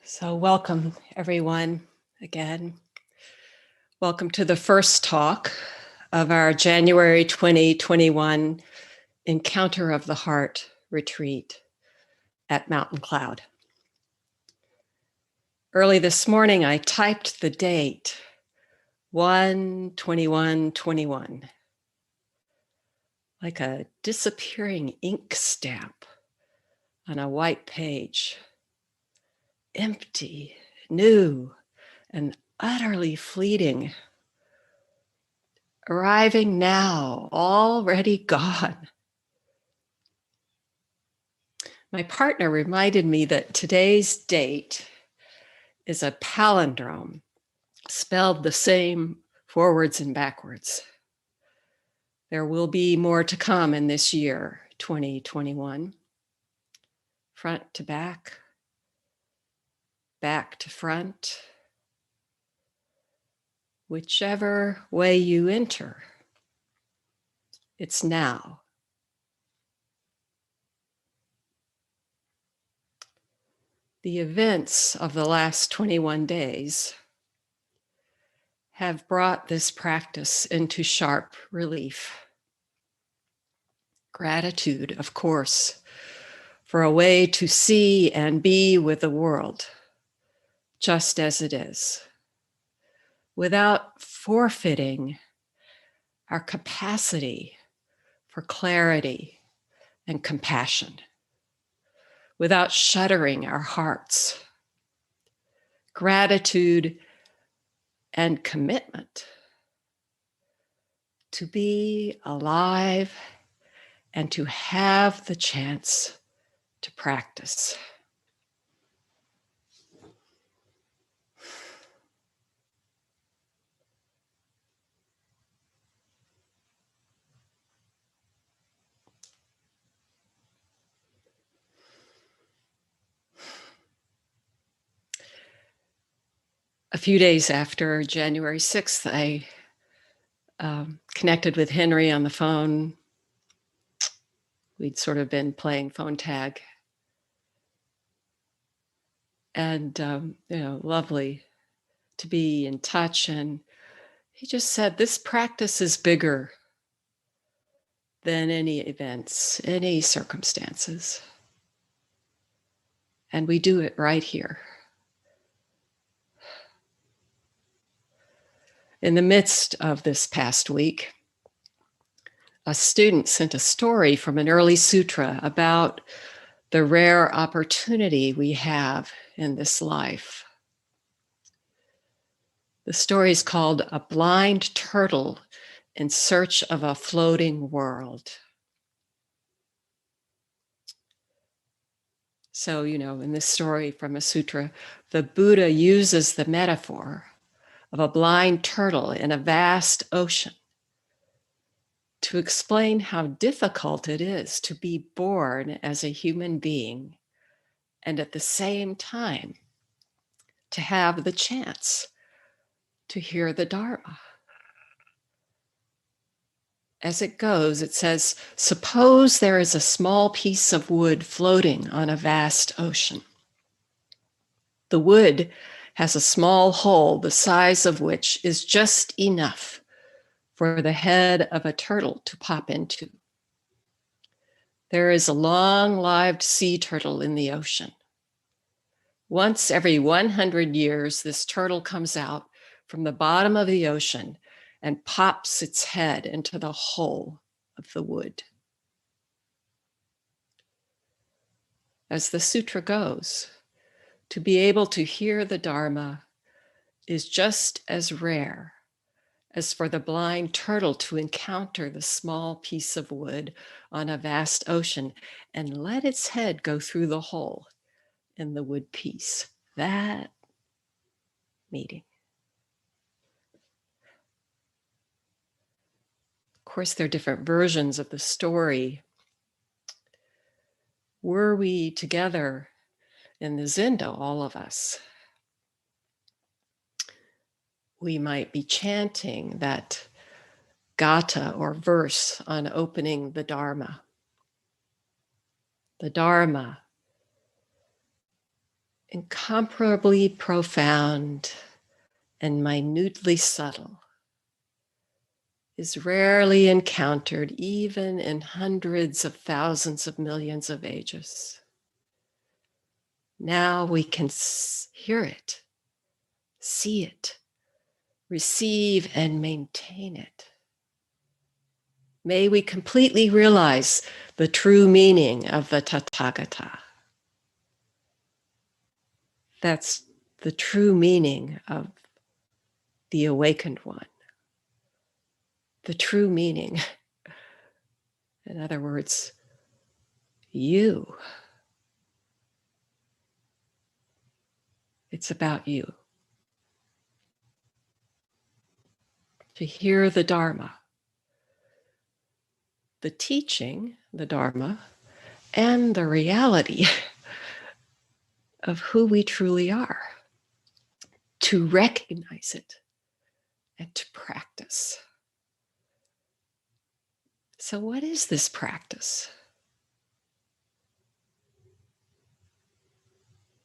So welcome everyone again. Welcome to the first talk of our January 2021 Encounter of the Heart retreat at Mountain Cloud. Early this morning, I typed the date 1/21/21, like a disappearing ink stamp on a white page, empty, new, and utterly fleeting. Arriving now, already gone. My partner reminded me that today's date is a palindrome, spelled the same forwards and backwards. There will be more to come in this year, 2021. Front to back, back to front. Whichever way you enter, it's now. The events of the last 21 days have brought this practice into sharp relief. Gratitude, of course, for a way to see and be with the world just as it is, without forfeiting our capacity for clarity and compassion, without shuttering our hearts. Gratitude and commitment to be alive and to have the chance to practice. A few days after January 6th, I connected with Henry on the phone. We'd sort of been playing phone tag. And, lovely to be in touch. And he just said, this practice is bigger than any events, any circumstances. And we do it right here. In the midst of this past week, a student sent a story from an early sutra about the rare opportunity we have in this life. The story is called A Blind Turtle in Search of a Floating World. So, in this story from a sutra, the Buddha uses the metaphor of a blind turtle in a vast ocean to explain how difficult it is to be born as a human being and at the same time to have the chance to hear the Dharma. As it goes, it says, suppose there is a small piece of wood floating on a vast ocean. The wood has a small hole, the size of which is just enough for the head of a turtle to pop into. There is a long-lived sea turtle in the ocean. Once every 100 years, this turtle comes out from the bottom of the ocean and pops its head into the hole of the wood. As the sutra goes, to be able to hear the Dharma is just as rare as for the blind turtle to encounter the small piece of wood on a vast ocean and let its head go through the hole in the wood piece. That meeting. Of course, there are different versions of the story. Were we together in the Zendo, all of us, we might be chanting that gatha or verse on opening the Dharma. The Dharma incomparably profound and minutely subtle, is rarely encountered even in hundreds of thousands of millions of ages. Now we can hear it, see it, receive and maintain it. May we completely realize the true meaning of the Tathagata. That's the true meaning of the awakened one. The true meaning. In other words, you. It's about you. To hear the Dharma, the teaching, the Dharma, and the reality of who we truly are. To recognize it and to practice. So, what is this practice?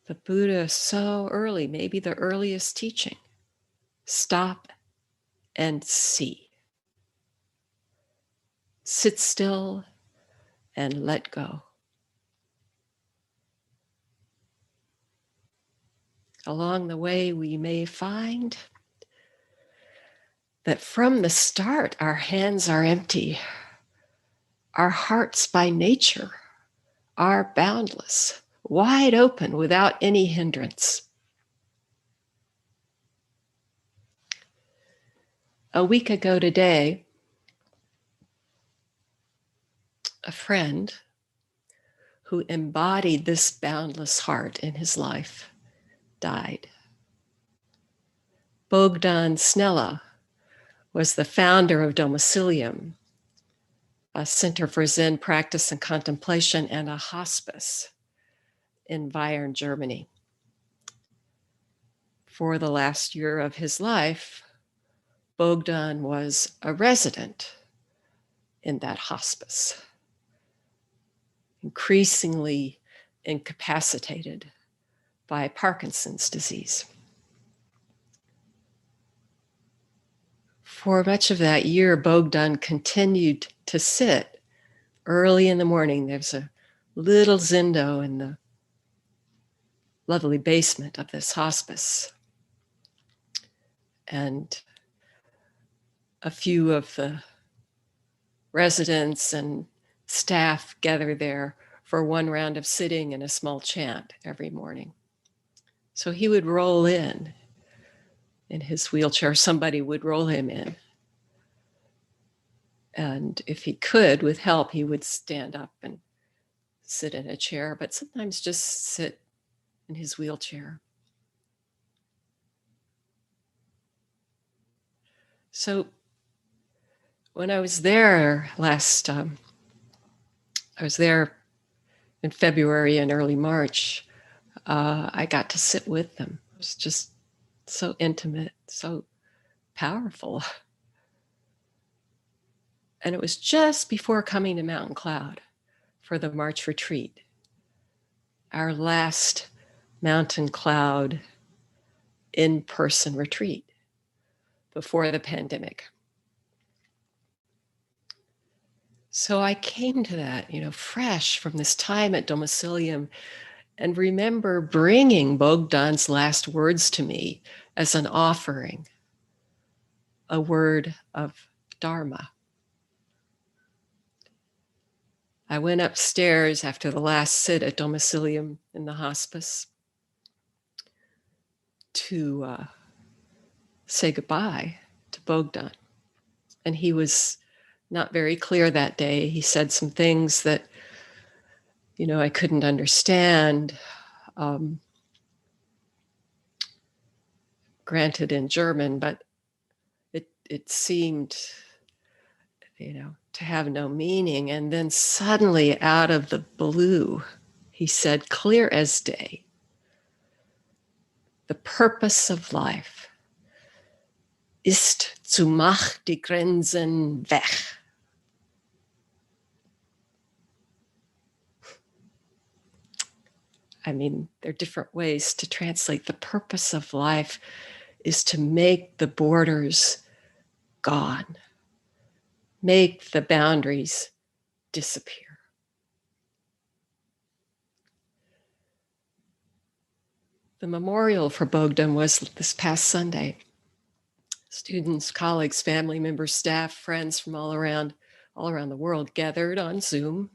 The Buddha, so early, maybe the earliest teaching, stop and see. Sit still and let go. Along the way, we may find that from the start, our hands are empty. Our hearts by nature are boundless, wide open without any hindrance. A week ago today, a friend who embodied this boundless heart in his life died. Bogdan Snella was the founder of Domicilium, a center for Zen practice and contemplation, and a hospice in Bayern, Germany. For the last year of his life, Bogdan was a resident in that hospice, increasingly incapacitated by Parkinson's disease. For much of that year, Bogdan continued to sit early in the morning. There's a little zendo in the lovely basement of this hospice. And a few of the residents and staff gather there for one round of sitting and a small chant every morning. So he would roll in his wheelchair. Somebody would roll him in. And if he could, with help, he would stand up and sit in a chair, but sometimes just sit in his wheelchair. So when I was there I was there in February and early March, I got to sit with them. It was just so intimate, so powerful. And it was just before coming to Mountain Cloud for the March retreat, our last Mountain Cloud in-person retreat before the pandemic. So I came to that, fresh from this time at Domicilium, and remember bringing Bogdan's last words to me as an offering, a word of dharma. I went upstairs after the last sit at Domicilium in the hospice to say goodbye to Bogdan. And he was not very clear that day. He said some things that, I couldn't understand. Granted in German, but it seemed, to have no meaning. And then suddenly out of the blue, he said, clear as day, the purpose of life ist zu mach die Grenzen weg. I mean, there are different ways to translate. The purpose of life is to make the borders gone, make the boundaries disappear. The memorial for Bogdan was this past Sunday. Students, colleagues, family members, staff, friends from all around the world gathered on Zoom.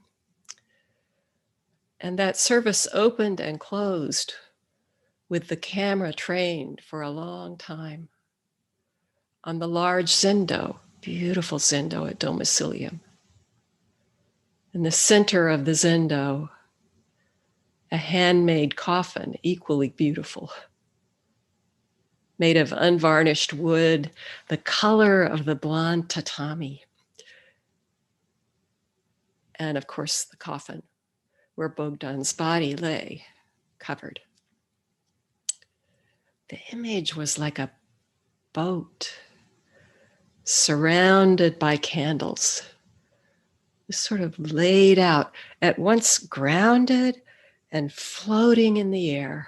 And that service opened and closed with the camera trained for a long time on the large Zendo, beautiful Zendo at Domicilium. In the center of the Zendo, a handmade coffin, equally beautiful, made of unvarnished wood, the color of the blonde tatami. And of course, the coffin where Bogdan's body lay, covered. The image was like a boat surrounded by candles, sort of laid out, at once grounded and floating in the air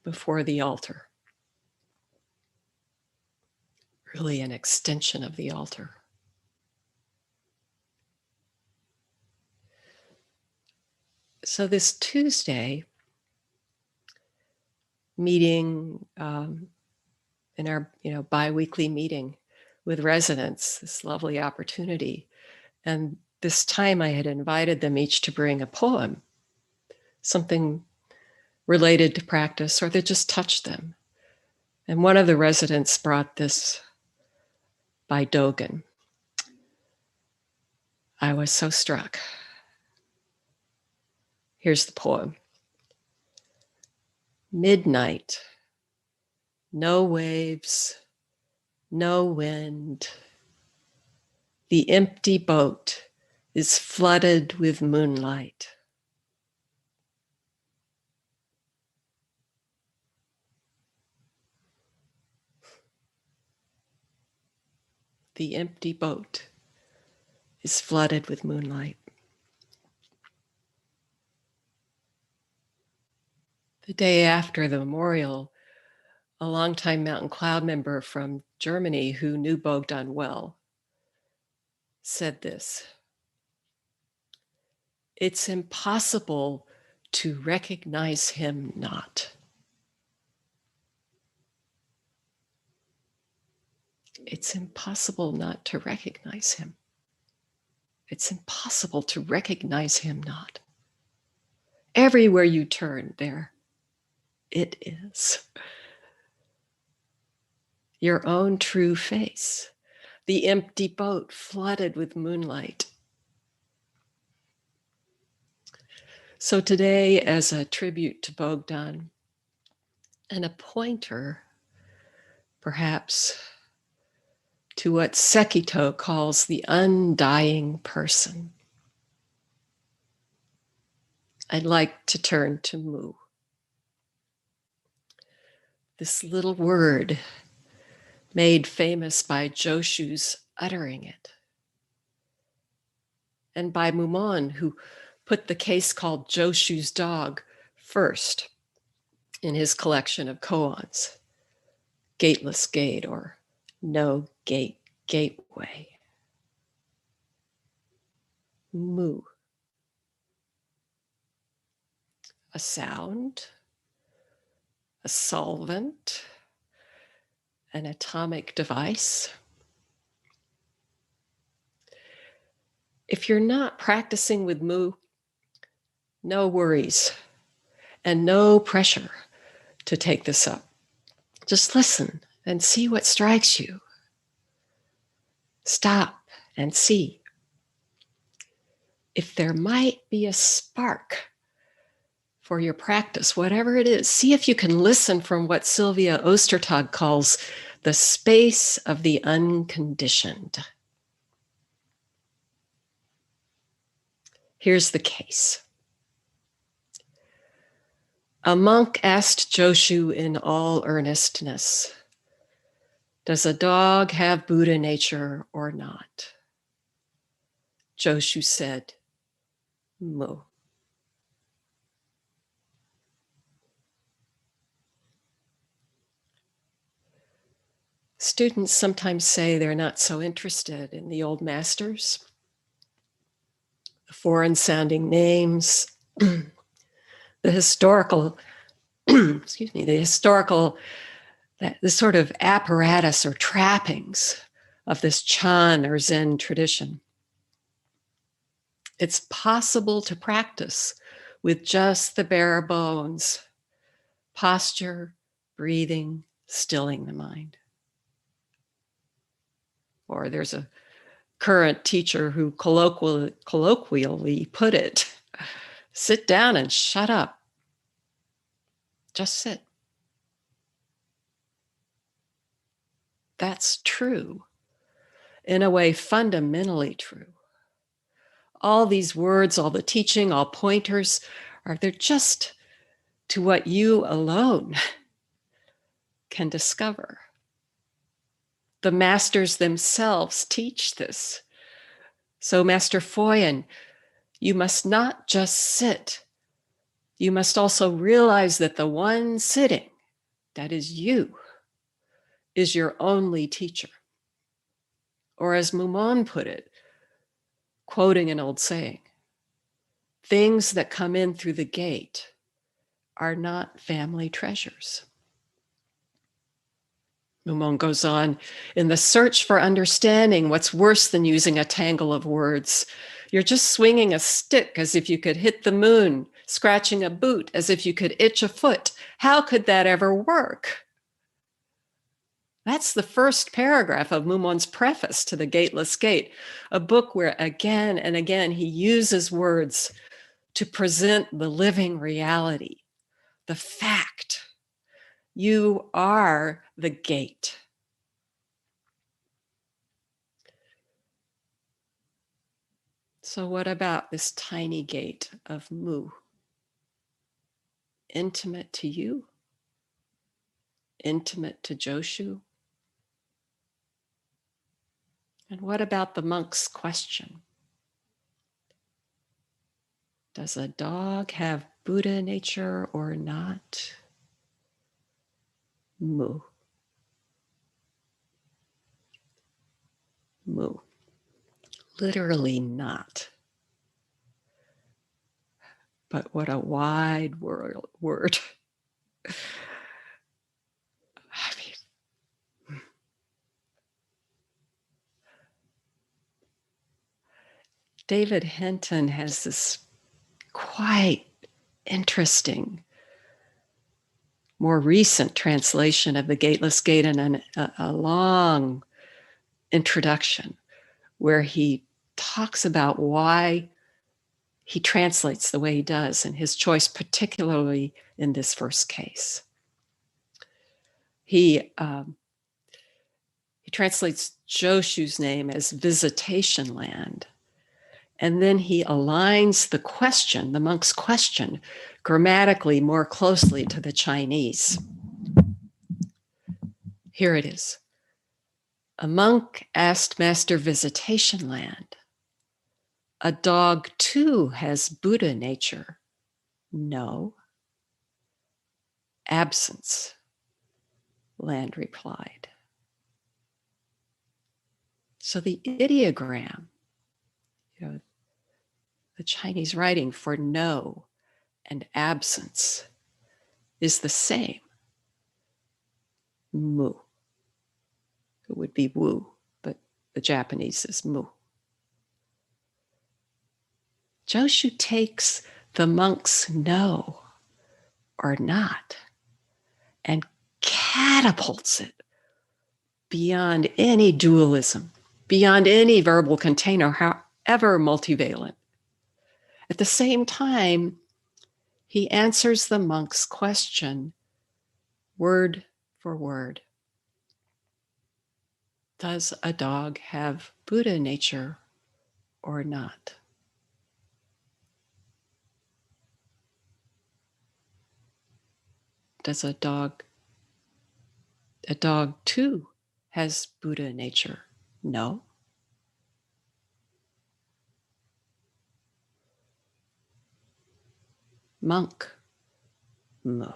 before the altar. Really an extension of the altar. So this Tuesday, meeting in our bi-weekly meeting with residents, this lovely opportunity. And this time I had invited them each to bring a poem, something related to practice or that just touched them. And one of the residents brought this by Dogen. I was so struck. Here's the poem. Midnight, no waves, no wind. The empty boat is flooded with moonlight. The empty boat is flooded with moonlight. The day after the memorial, a longtime Mountain Cloud member from Germany who knew Bogdan well said this: "It's impossible to recognize him not." It's impossible not to recognize him. It's impossible to recognize him not. Everywhere you turn, there it is. Your own true face, the empty boat flooded with moonlight. So today, as a tribute to Bogdan and a pointer, perhaps, to what Sekito calls the undying person, I'd like to turn to Mu. This little word made famous by Joshu's uttering it, and by Mumon, who put the case called Joshu's Dog first in his collection of koans, Gateless Gate or No Gate Gateway. Mu. A sound, a solvent, an atomic device. If you're not practicing with Mu, no worries and no pressure to take this up. Just listen and see what strikes you. Stop and see. If there might be a spark for your practice, whatever it is, see if you can listen from what Sylvia Ostertag calls the space of the unconditioned. Here's the case. A monk asked Joshu in all earnestness, "Does a dog have Buddha nature or not?" Joshu said, "Mu." Students sometimes say they're not so interested in the old masters, the foreign sounding names, the historical, excuse me, the historical, the sort of apparatus or trappings of this Chan or Zen tradition. It's possible to practice with just the bare bones, posture, breathing, stilling the mind. Or there's a current teacher who colloquially put it, sit down and shut up. Just sit. That's true. In a way, fundamentally true. All these words, all the teaching, all pointers, they're just to what you alone can discover. The masters themselves teach this. So Master Foyan, you must not just sit. You must also realize that the one sitting, that is you, is your only teacher. Or as Mumon put it, quoting an old saying, things that come in through the gate are not family treasures. Mumon goes on, in the search for understanding, what's worse than using a tangle of words? You're just swinging a stick as if you could hit the moon, scratching a boot as if you could itch a foot. How could that ever work? That's the first paragraph of Mumon's preface to The Gateless Gate, a book where again and again he uses words to present the living reality, the fact. You are the gate. So what about this tiny gate of Mu? Intimate to you? Intimate to Joshu? And what about the monk's question? Does a dog have Buddha nature or not? Mu. Mu. Literally not. But what a wide word. I mean, David Hinton has this quite interesting, more recent translation of The Gateless Gate and a long introduction where he talks about why he translates the way he does and his choice, particularly in this first case. He translates Joshu's name as visitation land. And then he aligns the question, the monk's question, grammatically more closely to the Chinese. Here it is. A monk asked Master Visitation Land, a dog too has Buddha nature? No. Absence, Land replied. So the ideogram, the Chinese writing for no and absence is the same. Mu. It would be wu, but the Japanese is mu. Joshu takes the monk's no or not and catapults it beyond any dualism, beyond any verbal container, however multivalent. At the same time, he answers the monk's question word for word. Does a dog have Buddha nature or not? Does a dog too has Buddha nature? No. Monk, mu.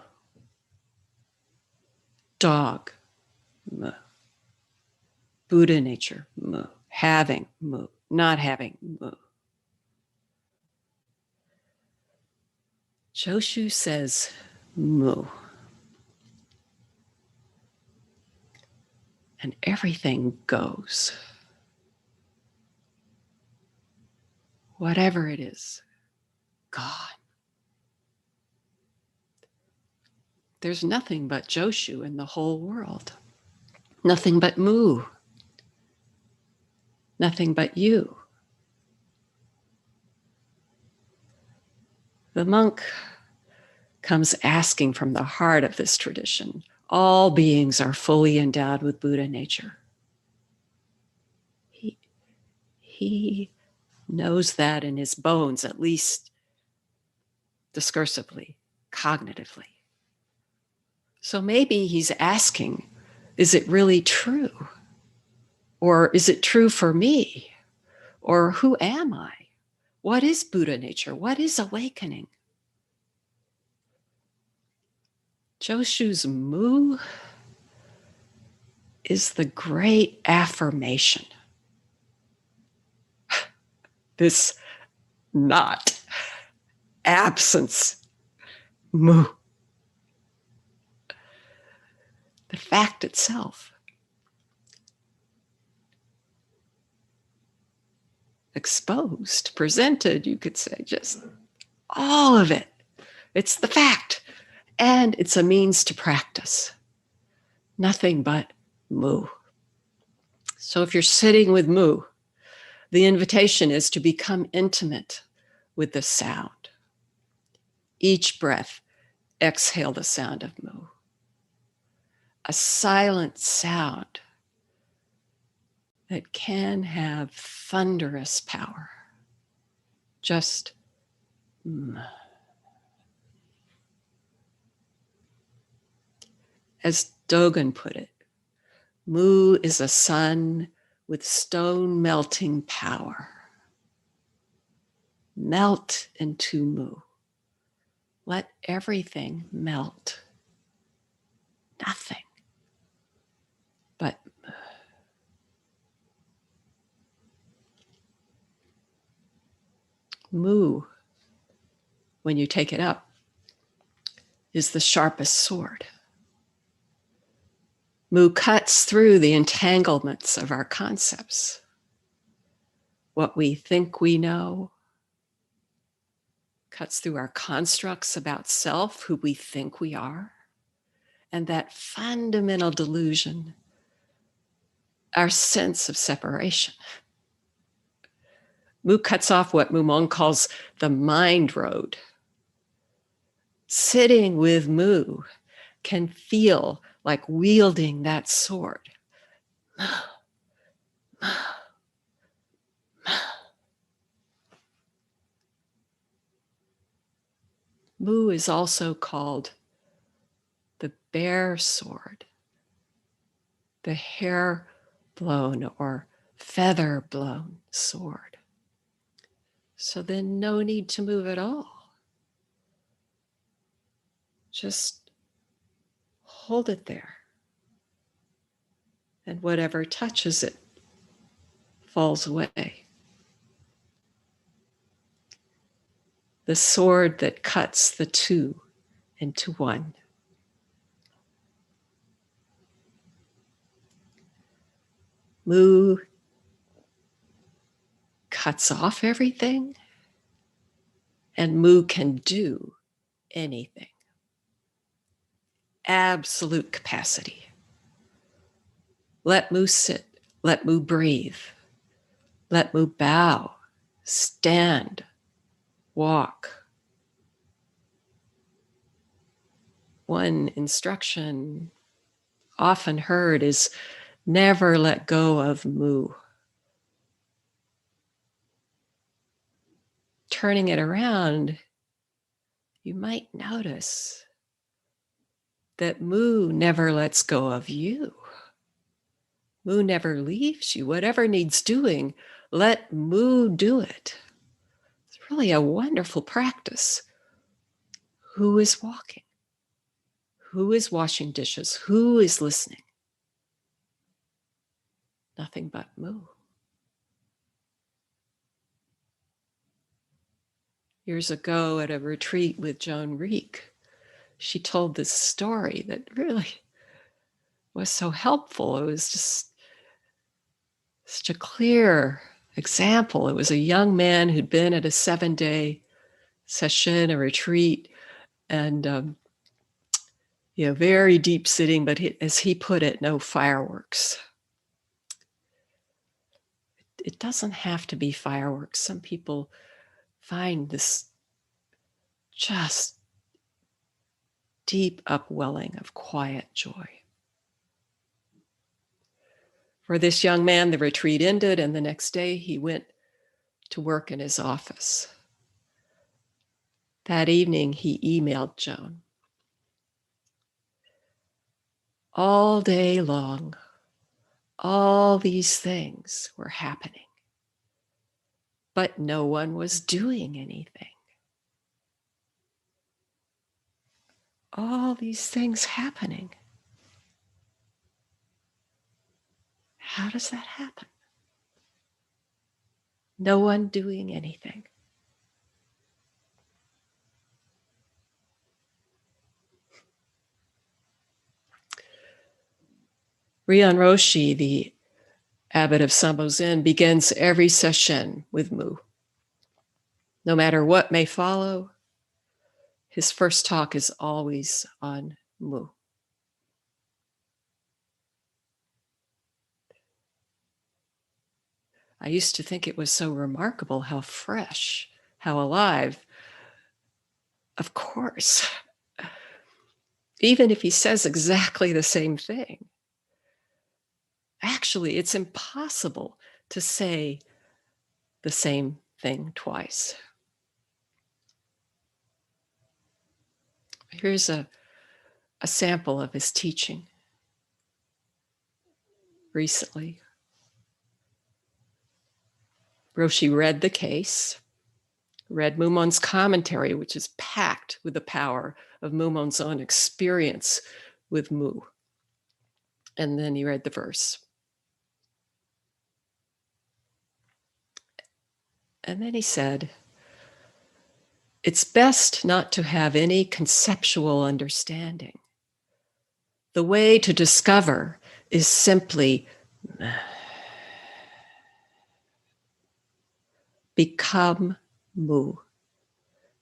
Dog, mu. Buddha nature, mu. Having, mu. Not having, mu. Joshu says, mu. And everything goes. Whatever it is, gone. There's nothing but Joshu in the whole world. Nothing but mu. Nothing but you. The monk comes asking from the heart of this tradition. All beings are fully endowed with Buddha nature. He knows that in his bones, at least discursively, cognitively. So maybe he's asking, is it really true? Or is it true for me? Or who am I? What is Buddha nature? What is awakening? Joshu's mu is the great affirmation. This not absence, mu. The fact itself. Exposed, presented, you could say, just all of it. It's the fact. And it's a means to practice. Nothing but mu. So if you're sitting with mu, the invitation is to become intimate with the sound. Each breath, exhale the sound of mu. A silent sound that can have thunderous power. Just as Dogen put it, mu is a sun with stone melting power. Melt into mu. Let everything melt. Nothing but mu, when you take it up, is the sharpest sword. Mu cuts through the entanglements of our concepts. What we think we know cuts through our constructs about self, who we think we are, and that fundamental delusion, our sense of separation. Mu cuts off what Mumon calls the mind road. Sitting with mu can feel like wielding that sword. Mu is also called the bare sword, the hair blown or feather blown sword. So then no need to move at all. Just hold it there. And whatever touches it falls away. The sword that cuts the two into one. Mu cuts off everything, and mu can do anything. Absolute capacity. Let mu sit, let mu breathe, let mu bow, stand, walk. One instruction often heard is never let go of mu. Turning it around, you might notice that mu never lets go of you. Mu never leaves you. Whatever needs doing, let mu do it. It's really a wonderful practice. Who is walking? Who is washing dishes? Who is listening? Nothing but mu. Years ago at a retreat with Joan Reek, she told this story that really was so helpful. It was just such a clear example. It was a young man who'd been at a 7-day session, a retreat, and very deep sitting, but as he put it, no fireworks. It doesn't have to be fireworks. Some people find this just deep upwelling of quiet joy. For this young man, the retreat ended, and the next day he went to work in his office. That evening, he emailed Joan. All day long, all these things were happening, but no one was doing anything. All these things happening. How does that happen? No one doing anything. Ryan Roshi, the abbot of Sambo Zen, begins every session with mu. No matter what may follow, his first talk is always on mu. I used to think it was so remarkable how fresh, how alive. Of course, even if he says exactly the same thing. Actually, it's impossible to say the same thing twice. Here's a sample of his teaching recently. Roshi read the case, read Mumon's commentary, which is packed with the power of Mumon's own experience with mu. And then he read the verse. And then he said, it's best not to have any conceptual understanding. The way to discover is simply become mu.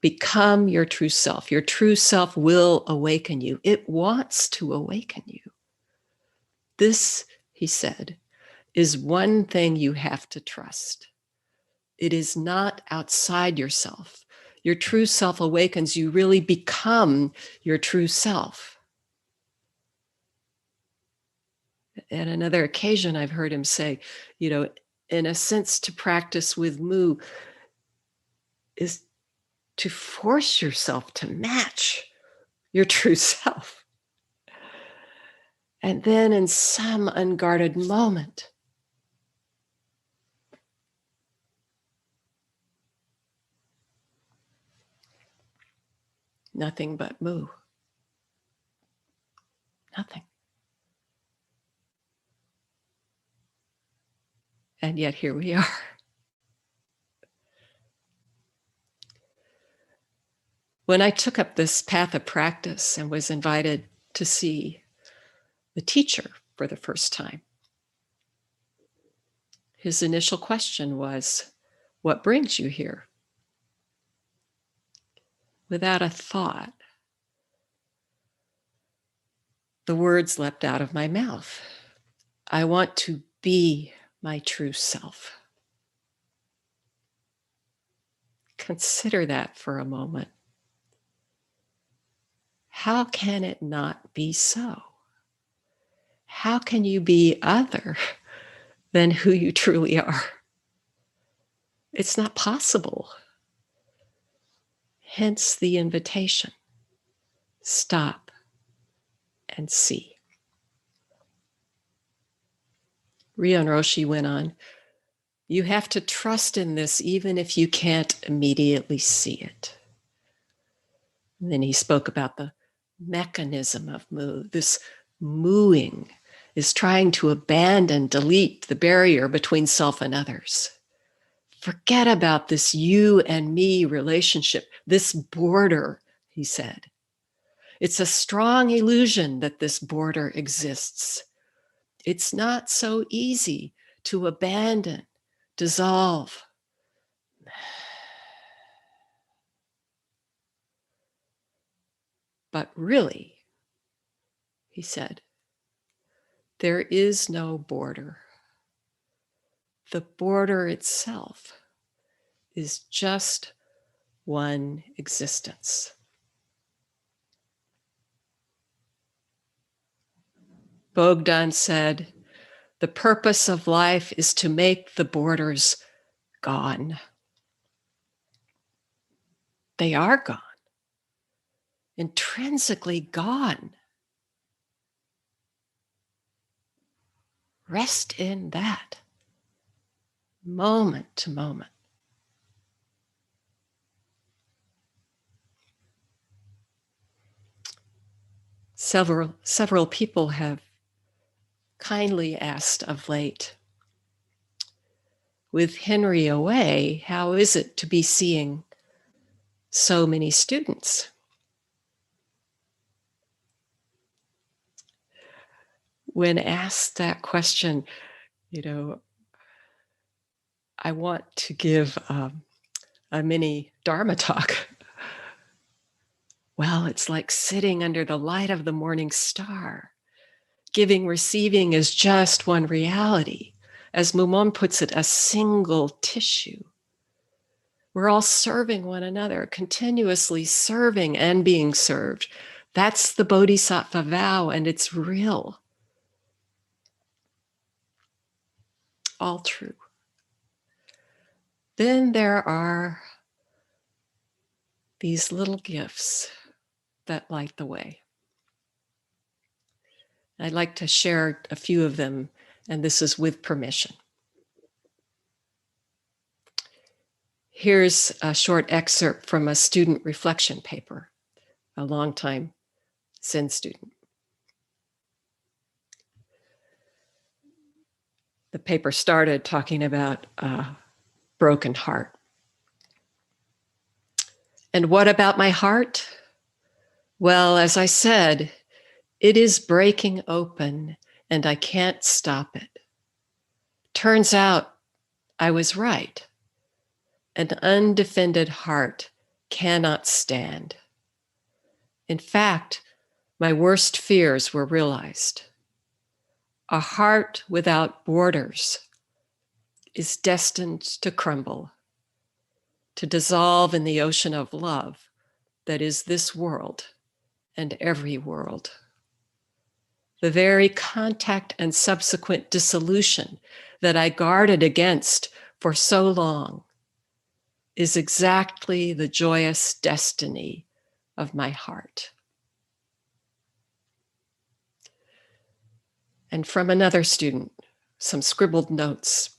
Become your true self. Your true self will awaken you. It wants to awaken you. This, he said, is one thing you have to trust. It is not outside yourself. Your true self awakens. You really become your true self. At another occasion, I've heard him say, in a sense, to practice with mu is to force yourself to match your true self. And then in some unguarded moment, nothing but mu. Nothing. And yet here we are. When I took up this path of practice and was invited to see the teacher for the first time, his initial question was, what brings you here? Without a thought, the words leapt out of my mouth. I want to be my true self. Consider that for a moment. How can it not be so? How can you be other than who you truly are? It's not possible. Hence the invitation. Stop and see. Ryan Roshi went on, you have to trust in this even if you can't immediately see it. And then he spoke about the mechanism of mu, this mooing is trying to abandon, delete the barrier between self and others. Forget about this you and me relationship, this border, he said. It's a strong illusion that this border exists. It's not so easy to abandon, dissolve. But really, he said, there is no border. The border itself is just one existence. Bogdan said, the purpose of life is to make the borders gone. They are gone, intrinsically gone. Rest in that, moment to moment. Several people have kindly asked of late, with Henry away, how is it to be seeing so many students? When asked that question, I want to give a mini dharma talk. Well, it's like sitting under the light of the morning star. Giving, receiving is just one reality. As Mumon puts it, a single tissue. We're all serving one another, continuously serving and being served. That's the Bodhisattva vow, and it's real. All true. Then there are these little gifts that light the way. I'd like to share a few of them, and this is with permission. Here's a short excerpt from a student reflection paper, a longtime Zen student. The paper started talking about a broken heart. And what about my heart? Well, as I said, it is breaking open and I can't stop it. Turns out I was right. An undefended heart cannot stand. In fact, my worst fears were realized. A heart without borders is destined to crumble, to dissolve in the ocean of love that is this world and every world. The very contact and subsequent dissolution that I guarded against for so long is exactly the joyous destiny of my heart. And from another student, some scribbled notes.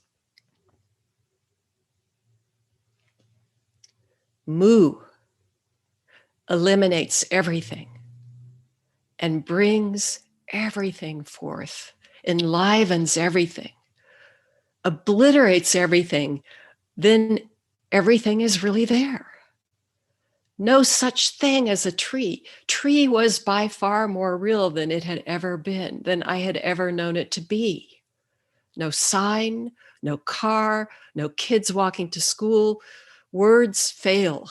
Mu eliminates everything and brings everything forth, enlivens everything, obliterates everything, then everything is really there. No such thing as a tree. Tree was by far more real than it had ever been, than I had ever known it to be. No sign, no car, no kids walking to school. Words fail.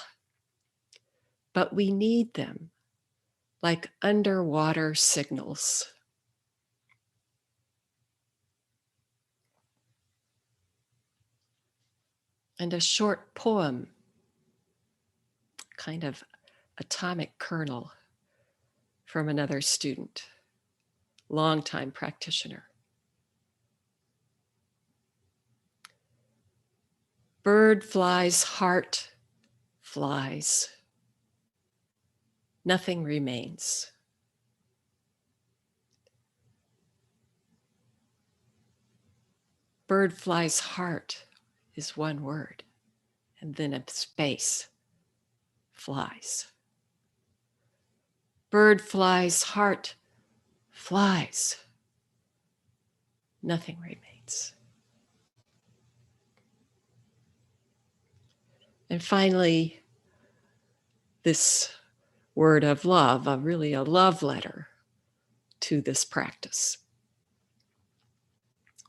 But we need them, like underwater signals. And a short poem, kind of atomic kernel, from another student, longtime practitioner. Bird flies, heart flies. Nothing remains. Bird flies, heart is one word, and then a space, flies. Bird flies, heart flies. Nothing remains. And finally, this word of love, really a love letter to this practice.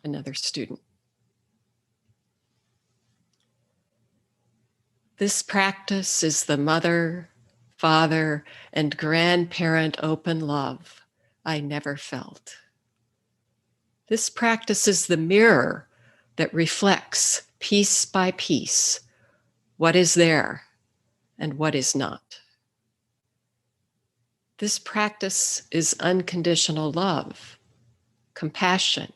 Another student. This practice is the mother, father, and grandparent open love I never felt. This practice is the mirror that reflects piece by piece what is there and what is not. This practice is unconditional love, compassion,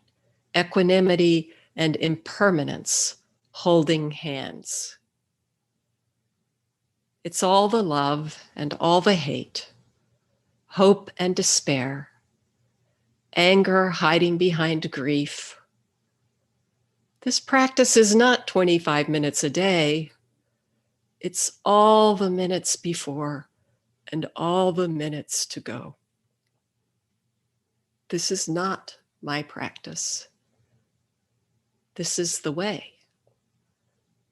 equanimity, and impermanence holding hands. It's all the love and all the hate, hope and despair, anger hiding behind grief. This practice is not 25 minutes a day. It's all the minutes before and all the minutes to go. This is not my practice. This is the way,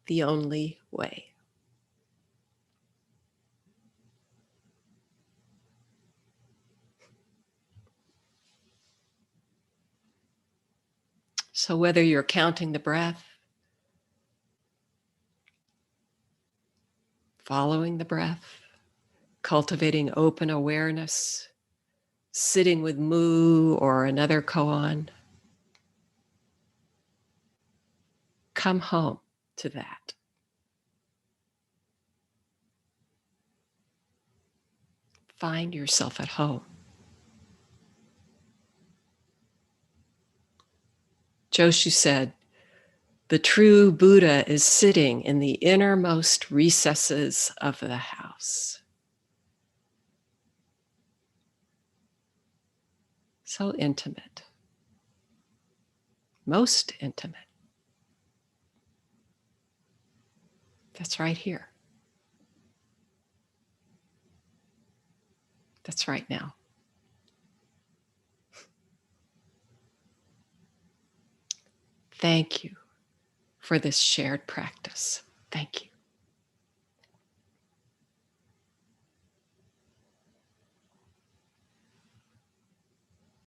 the only way. So whether you're counting the breath, following the breath, cultivating open awareness, sitting with Mu or another koan, come home to that. Find yourself at home. Joshu said, the true Buddha is sitting in the innermost recesses of the house. So intimate, most intimate. That's right here. That's right now. Thank you for this shared practice. Thank you.